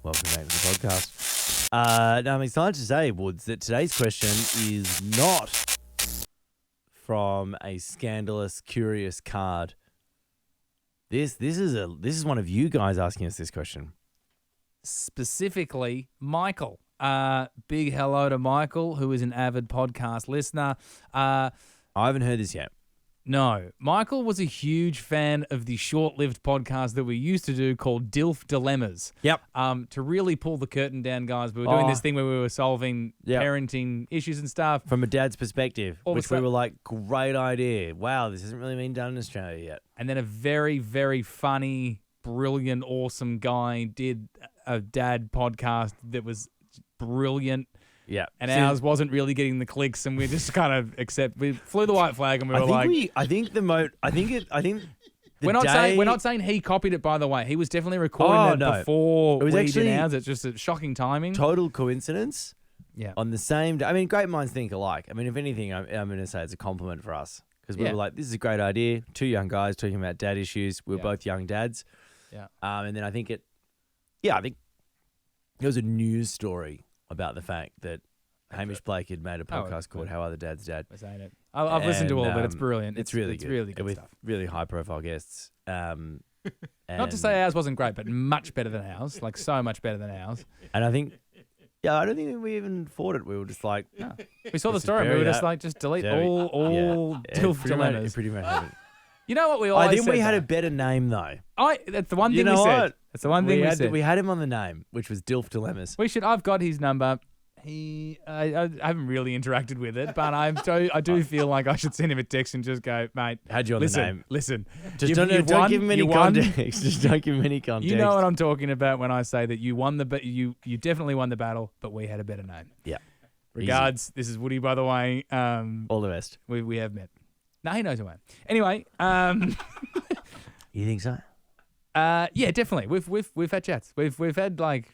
Welcome back to the podcast. Now, I'm excited to say, Woods, that today's question is not from a scandalous, curious card. This is one of you guys asking us this question. Specifically, Michael. Big hello to Michael, who is an avid podcast listener. I haven't heard this yet. No, Michael was a huge fan of the short-lived podcast that we used to do called DILF Dilemmas. Yep. To really pull the curtain down, guys, we were doing this thing where we were solving parenting issues and stuff. From a dad's perspective, which we stuff. were like, great idea. Wow, this hasn't really been done in Australia yet. And then a very, very funny, brilliant, awesome guy did a dad podcast that was brilliant. Yeah. And ours wasn't really getting the clicks, and we just kind of we flew the white flag, and we were we're not saying he copied it, by the way. He was definitely recording before it was actually ours. It's just a shocking timing. Total coincidence. Yeah. On the same day. I mean, great minds think alike. I mean, if anything, I'm going to say it's a compliment for us because we were like, this is a great idea. Two young guys talking about dad issues. We were both young dads. Yeah. And then I think it was a news story about the fact that Hamish Blake had made a podcast called How Are the Dad's Dad? We're saying it. I've listened to all of it. It's brilliant. It's really good. Really good with stuff. really high-profile guests. Not to say ours wasn't great, but much better than ours. Like, so much better than ours. And I think, I don't think we even thought it. We were just like, no. We saw the story and we were just like, just delete all DILF Dilemmas. Pretty much happened. You know what we always I think said, we had a better name, though. That's the one thing we said. That's the one thing we said. We had him on the name, which was DILF Dilemmas. I've got his number. I haven't really interacted with it, but I do feel like I should send him a text and just go, mate. How'd you on the name? Listen. Just don't give him any context. Just don't give him any context. You know what I'm talking about when I say that you won you definitely won the battle, but we had a better name. Yeah. Regards. Easy. This is Woody, by the way. All the best. We have met. No, he knows who I am. Anyway. You think so? Yeah, definitely. We've had chats. We've had like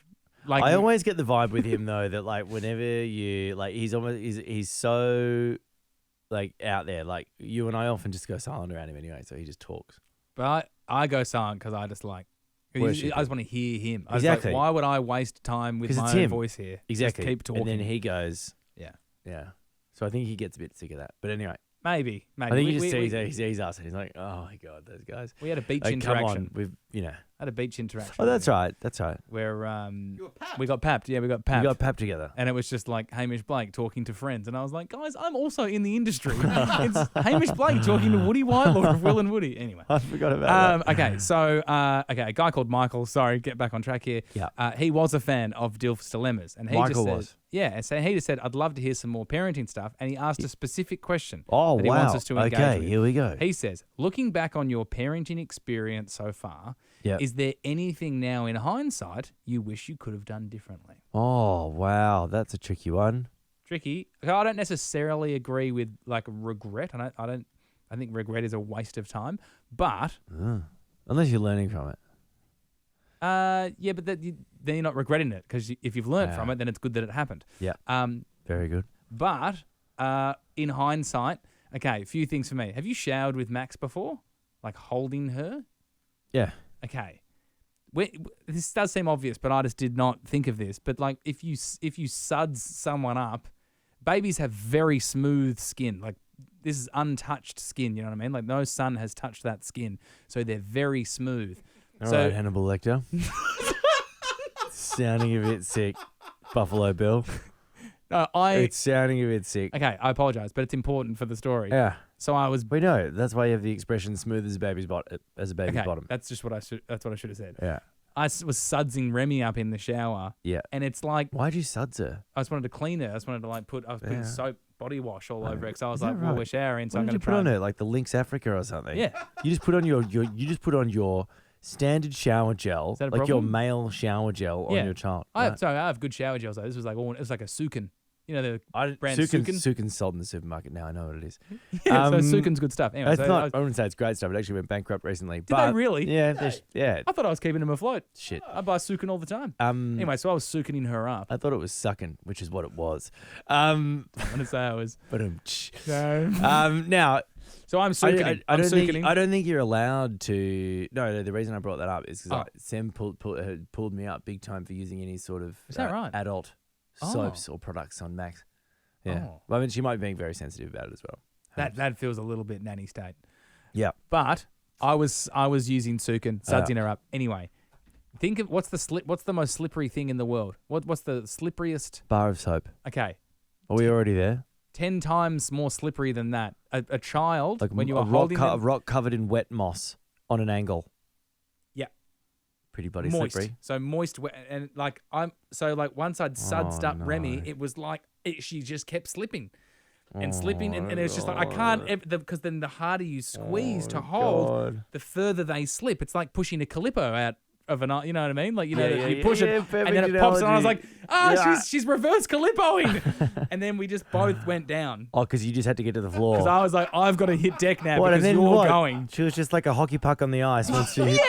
I always get the vibe with him though that like whenever you like he's so like out there. Like you and I often just go silent around him anyway, so he just talks. But I go silent because I just like I just want to hear him. Exactly. Like, why would I waste time with my own voice here? Exactly. Just keep talking. And then he goes, yeah. So I think he gets a bit sick of that. But anyway. Maybe. I think he just sees us and he's like, oh my God, those guys. We had a beach interaction. Come on, had a beach interaction. Oh, that's right. Where we got papped. Yeah, we got papped. We got papped together. And it was just like Hamish Blake talking to friends. And I was like, guys, I'm also in the industry. It's Hamish Blake talking to Woody Whitelaw of Will and Woody. Anyway. I forgot about that. Okay, so a guy called Michael. Sorry, get back on track here. Yeah. He was a fan of DILF's Dilemmas. And Michael was. Yeah, so he just said, I'd love to hear some more parenting stuff. And he asked a specific question that he wants us to engage with. Here we go. He says, looking back on your parenting experience so far, is there anything now in hindsight you wish you could have done differently? Oh, wow. That's a tricky one. Tricky. I don't necessarily agree with like regret. I think regret is a waste of time. But unless you're learning from it. Yeah, but then you're not regretting it because if you've learned from it, then it's good that it happened. Yeah. Very good. But in hindsight, okay, a few things for me. Have you showered with Max before? Like holding her? Yeah. Okay. This does seem obvious, but I just did not think of this. But like if you suds someone up, babies have very smooth skin. Like this is untouched skin, you know what I mean? Like no sun has touched that skin. So they're very smooth. All right, Hannibal Lecter. Sounding a bit sick. Buffalo Bill. No, it's sounding a bit sick. Okay, I apologize, but it's important for the story. Yeah. So I was. We know that's why you have the expression "smooth as a baby's bottom." That's just what I should. That's what I should have said. Yeah. I was sudsing Remy up in the shower. Yeah. And it's like. Why'd you suds her? I just wanted to clean her. I just wanted to like putting soap, body wash all over it. So I was like, well, we're showering, so I'm going to put on her like the Lynx Africa or something. Yeah. You just put on your standard shower gel, like your male shower gel on your child. I have good shower gels though. This was like it was like a Sukin. You know the brand Sukin? Sukin's sold in the supermarket now. I know what it is. Yeah, so Sukin's good stuff. Anyway, I wouldn't say it's great stuff. It actually went bankrupt recently. Did they really? Yeah, yeah. I thought I was keeping them afloat. Shit. I buy Sukin all the time. Anyway, so I was Sukining her up. I thought it was sucking, which is what it was. I'm going to say I was. Now, So I'm sucking. I I'm don't sucking. think I don't think you're allowed to. No, the reason I brought that up is because Sam pulled me up big time for using any sort of Is that right? adult soaps or products on Max. Yeah, Oh. well, I mean, she might be being very sensitive about it as well. That feels a little bit nanny state. Yeah, But I was using Sukin, sudsing her up. Anyway, think of what's the most slippery thing in the world? What's the slipperiest? bar of soap. Okay, Are we already there? 10 times more slippery than that. A child, Like when you a are holding a them, rock covered in wet moss on an angle. Yeah. Pretty bloody moist. slippery. So moist, and like once I'd sudsed up Remy, it was like she just kept slipping. And slipping, and it's just like I can't, because then the harder you squeeze to hold, the further they slip. It's like pushing a Calippo out of an, you know what I mean? Like, you push it, and then it pops, and I was like, she's reverse Calippoing. And then we just both went down. Oh, because you just had to get to the floor. Because I was like, I've got to hit deck now What, and because then you're what? going. She was just like a hockey puck on the ice once she hit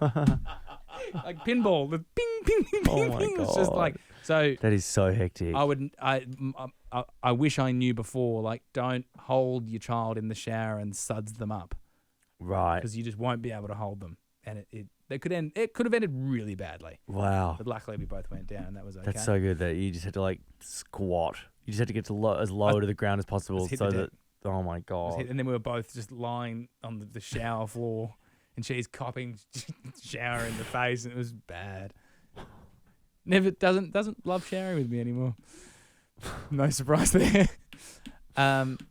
Like pinball, the ping, ping, ping, Oh ping, my ping. It's just God. like, so That is so hectic. I wish I knew before, like, don't hold your child in the shower and suds them up. Right. Because you just won't be able to hold them. And it could have ended really badly. Wow. But luckily we both went down and that was okay. That's so good that you just had to like squat. You just had to get to as low to the ground as possible hit so the that. Oh my God. And then we were both just lying on the shower floor and she's copping shower in the face and it was bad. Never doesn't love showering with me anymore. No surprise there.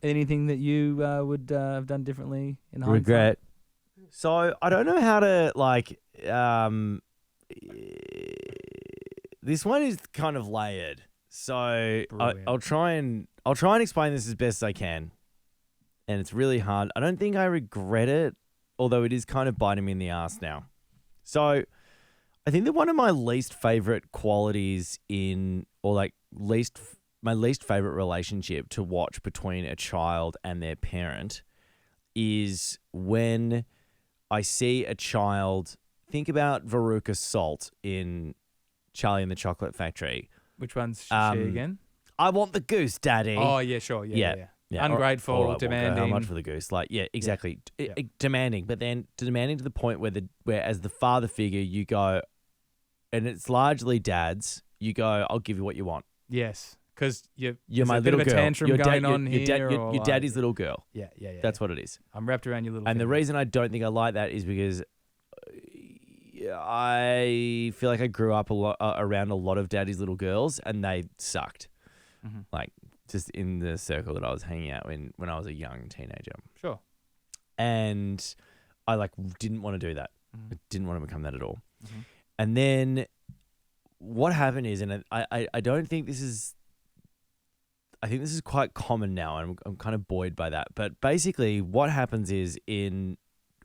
Anything that you would have done differently in hindsight? Regret. So I don't know how to like. This one is kind of layered. So I'll try and explain this as best I can, and it's really hard. I don't think I regret it, although it is kind of biting me in the ass now. So I think that one of my least favorite qualities my least favorite relationship to watch between a child and their parent is when I see a child. Think about Veruca Salt in Charlie and the Chocolate Factory. Which one's she again? I want the goose, Daddy. Oh, yeah, sure. Yeah. Ungrateful, All right, demanding. How much for the goose? Like, yeah, exactly. Demanding, but then demanding to the point where as the father figure, you go, and it's largely dads, you go, I'll give you what you want. Yes, because you're my a bit little of a girl. tantrum going on here. Your daddy's little girl. Yeah. That's what it is. I'm wrapped around your little And the finger. reason I don't think I like that is because I feel like I grew up around a lot of daddy's little girls, and they sucked. Mm-hmm. Like just in the circle that I was hanging out in when I was a young teenager. Sure. And I like didn't want to do that. Mm-hmm. I didn't want to become that at all. Mm-hmm. And then what happened is, and I don't think this is. I think this is quite common now, and I'm kind of buoyed by that. But basically, what happens is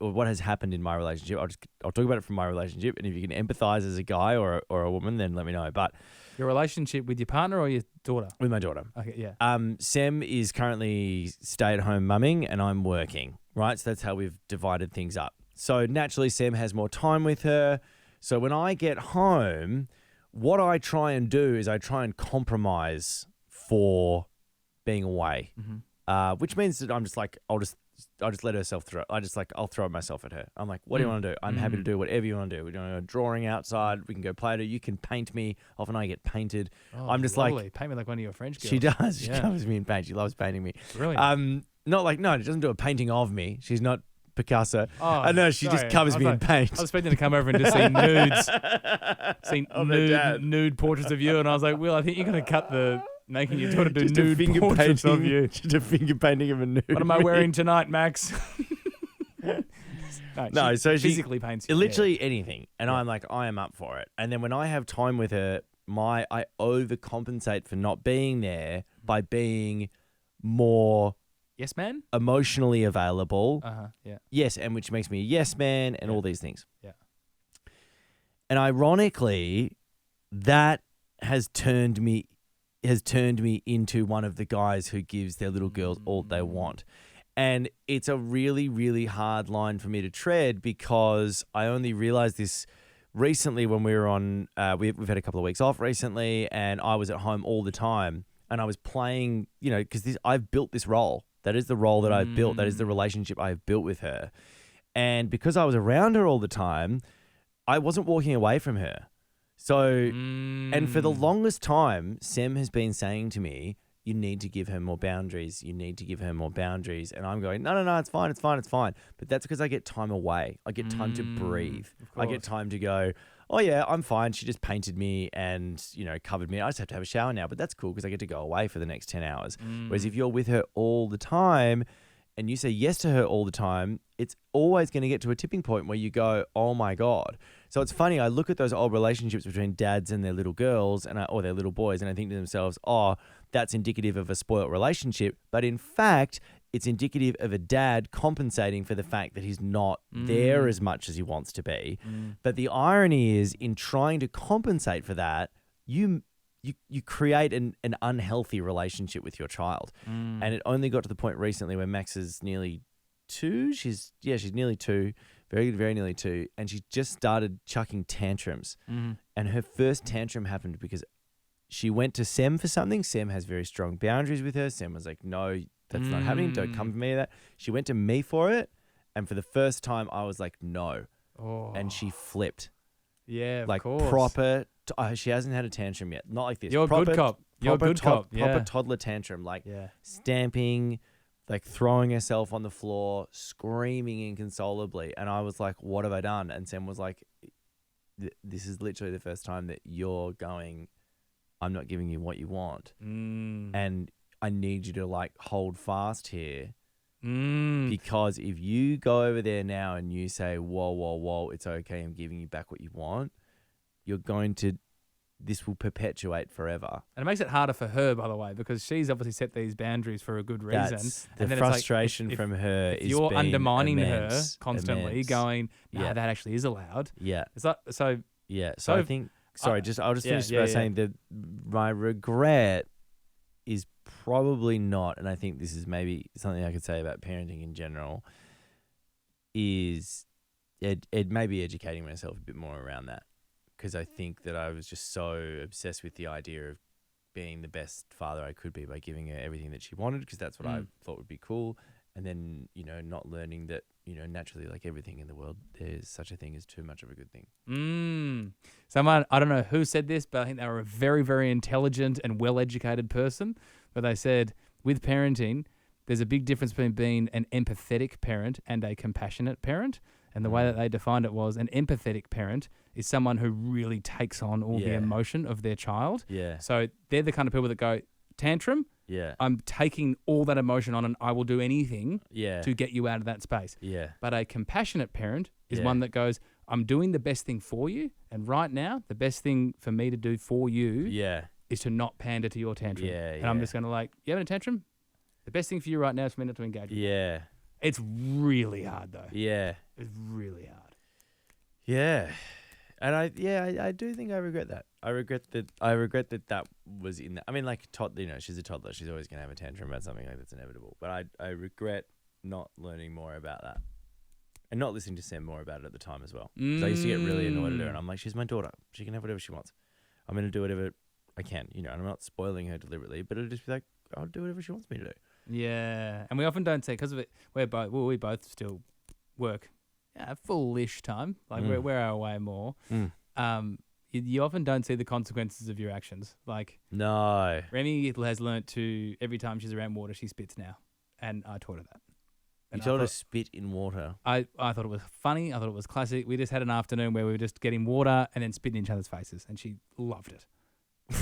or what has happened in my relationship. I'll talk about it from my relationship, and if you can empathize as a guy or a woman, then let me know. But your relationship with your partner or your daughter? with my daughter. Okay, yeah. Sam is currently stay-at-home mumming, and I'm working. Right, so that's how we've divided things up. So naturally, Sam has more time with her. So when I get home, what I try and do is I try and compromise for being away, which means that I'm just like I'll just let herself throw. I'll throw myself at her. I'm like, what do you want to do? I'm happy to do whatever you want to do. We're doing a drawing outside. We can go play to. You can paint me. Often I get painted. Oh, I'm just lovely. like Paint me like one of your French girls. she does. Yeah. She covers me in paint. She loves painting me. Brilliant. Not like no. She doesn't do a painting of me. She's not Picasso. Oh, I know she just covers me in paint. I was expecting to come over and just see nude portraits of you, and I was like, Will, I think you're going to cut the making your daughter do just nude a finger portraits painting of you. Just a finger painting of a nude. What am I me. wearing tonight, Max? No, so she physically paints you. literally anything, and I'm like, I am up for it. And then when I have time with her, I overcompensate for not being there by being more Yes, man. emotionally available. Yeah. Yes, and which makes me a yes man and all these things. Yeah. And ironically, that has turned me into one of the guys who gives their little girls all they want. And it's a really, really hard line for me to tread because I only realized this recently when we were on, we've had a couple of weeks off recently, and I was at home all the time and I was playing, because I've built this role. That is the role that I've built. That is the relationship I've built with her. And because I was around her all the time, I wasn't walking away from her. So, and for the longest time, Sam has been saying to me, you need to give her more boundaries. You need to give her more boundaries. And I'm going, no, it's fine. But that's because I get time away. I get time to breathe. I get time to go, oh yeah, I'm fine. She just painted me and, covered me. I just have to have a shower now, but that's cool because I get to go away for the next 10 hours. Whereas if you're with her all the time and you say yes to her all the time, it's always going to get to a tipping point where you go, oh my God. So it's funny. I look at those old relationships between dads and their little girls or their little boys, and I think to themselves, oh, that's indicative of a spoilt relationship. But in fact, it's indicative of a dad compensating for the fact that he's not there as much as he wants to be. But the irony is, in trying to compensate for that, you create an unhealthy relationship with your child. And it only got to the point recently where Max is nearly 2. She's nearly 2, very, very nearly 2. And she just started chucking tantrums. And her first tantrum happened because she went to Sem for something. Sem has very strong boundaries with her. Sem was like, no, that's not happening. Don't come to me with that. She went to me for it. And for the first time, I was like, no. Oh. And she flipped. Yeah, like of course. Proper. She hasn't had a tantrum yet. Not like this. You're proper, a good cop. You're a good cop. Proper toddler tantrum. Like stamping, like throwing herself on the floor, screaming inconsolably. And I was like, what have I done? And Sam was like, this is literally the first time that you're going, I'm not giving you what you want. And I need you to like hold fast here. Because if you go over there now and you say, whoa, it's okay, I'm giving you back what you want, this will perpetuate forever. And it makes it harder for her, by the way, because she's obviously set these boundaries for a good reason. The frustration from her is you're undermining immense, her constantly, going, no, that actually is allowed. Yeah. So I think, I'll just finish by saying that my regret is probably not, and I think this is maybe something I could say about parenting in general, is it may be educating myself a bit more around that, because I think that I was just so obsessed with the idea of being the best father I could be by giving her everything that she wanted, because that's what I thought would be cool, and then, not learning that, naturally, like everything in the world, there's such a thing as too much of a good thing. Someone, I don't know who said this, but I think they were a very, very intelligent and well-educated person. But they said, with parenting, there's a big difference between being an empathetic parent and a compassionate parent. And the way that they defined it was, an empathetic parent is someone who really takes on all the emotion of their child. Yeah. So they're the kind of people that go, tantrum, I'm taking all that emotion on and I will do anything to get you out of that space. Yeah. But a compassionate parent is one that goes, I'm doing the best thing for you. And right now, the best thing for me to do for you is to not pander to your tantrum. And I'm just going to you having a tantrum? The best thing for you right now is for me not to engage with you. It's really hard though. Yeah. It's really hard. Yeah. And I do think I regret that. I regret that was in that. I mean, like, she's a toddler. She's always going to have a tantrum about something like that's inevitable. But I regret not learning more about that. And not listening to Sam more about it at the time as well. So I used to get really annoyed at her. And I'm like, she's my daughter. She can have whatever she wants. I'm going to do whatever I can. And I'm not spoiling her deliberately. But it'll just be like, I'll do whatever she wants me to do. Yeah. And we often don't say, because of it, we both still work full-ish time. Like we're our way more. You often don't see the consequences of your actions. Like, no. Remy has learnt to, every time she's around water, she spits now. And I taught her that. You told her spit in water? I thought it was funny. I thought it was classic. We just had an afternoon where we were just getting water and then spitting in each other's faces. And she loved it.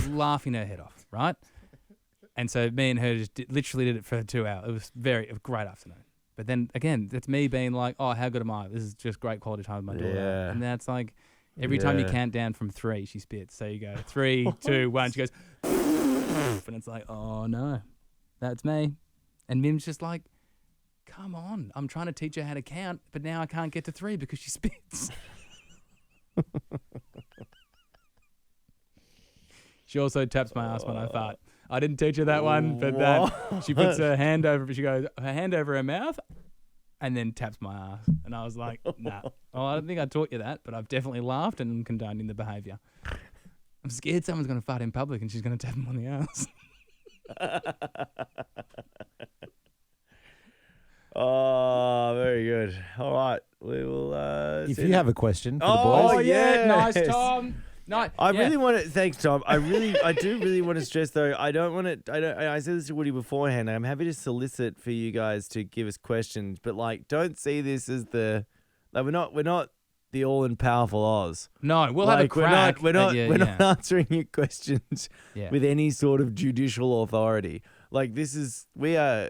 Laughing her head off, right? And so me and her just literally did it for 2 hours. It was a great afternoon. But then, again, that's me being like, oh, how good am I? This is just great quality time with my daughter. Yeah. And that's like, every time you count down from 3, she spits. So you go 3, 2, 1. She goes, and it's like, oh, no, that's me. And Mim's just like, come on. I'm trying to teach her how to count, but now I can't get to 3 because she spits. She also taps my ass when I fart. I didn't teach her that one, but that she puts her hand over her mouth and then taps my ass. And I was like, nah. Oh, I don't think I taught you that, but I've definitely laughed and condoning the behaviour. I'm scared someone's going to fart in public and she's going to tap him on the ass. Oh, very good. All right. We will. If see you have a question for the Oh, boys. yeah. Nice, Yes. Tom. No, I really want to. Thanks, Tom. I do really want to stress though. I don't want to. I said this to Woody beforehand. I'm happy to solicit for you guys to give us questions, but like, don't see this as the. Like, we're not the all powerful Oz. No, we'll have a crack. We're not answering your questions Yeah. with any sort of judicial authority. Like, this is we are.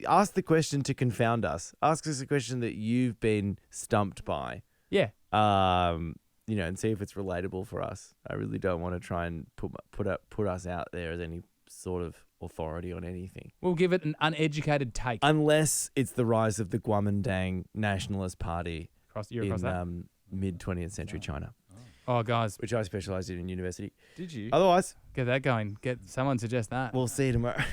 Ask the question to confound us. Ask us a question that you've been stumped by. Yeah. And see if it's relatable for us. I really don't want to try and put us out there as any sort of authority on anything. We'll give it an uneducated take. Unless it's the rise of the Guomindang Nationalist Party You're across that? in mid-20th century China, Oh, guys, which I specialised in university. Did you? Otherwise, get that going. Get someone suggest that. we'll see you tomorrow.